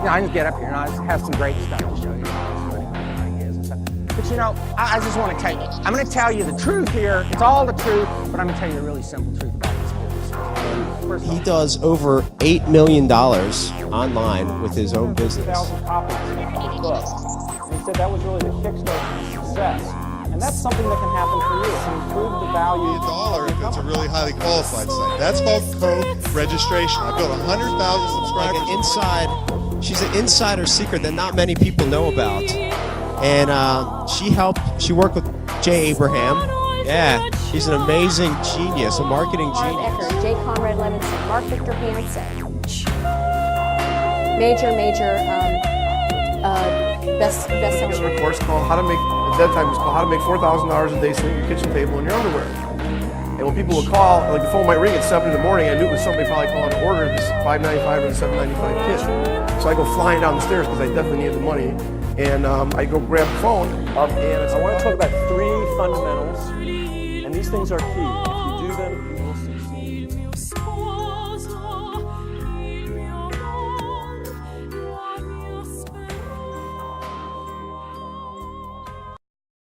I just get up here and I just have some great stuff to show you. But you know, I just want to tell you, I'm going to tell you the truth here. It's all the truth, but I'm going to tell you the really simple truth about this business. He does over $8 million online with his own business. 1,000 copies of the book. And he said that was really the kickstart to success. And that's something that can happen for you. It can improve the value $1 million if it's a really highly qualified site. That's called co-registration. I built 100,000 subscribers. Like an inside, she's an insider secret that not many people know about. And she worked with Jay Abraham. Yeah, she's an amazing genius, a marketing genius. Ecker, J. Conrad Levinson, Mark Victor Hansen. Major best-selling. There's a course called How to Make, at that time it was called How to Make $4,000 a day sitting at your kitchen table in your underwear. And when people would call, like the phone might ring at 7 in the morning, I knew it was somebody probably calling to order this $5.95 or the $7.95 kit. So I go flying down the stairs because I definitely needed the money. And I go grab the phone. And I want to talk about 3 fundamentals, and these things are key.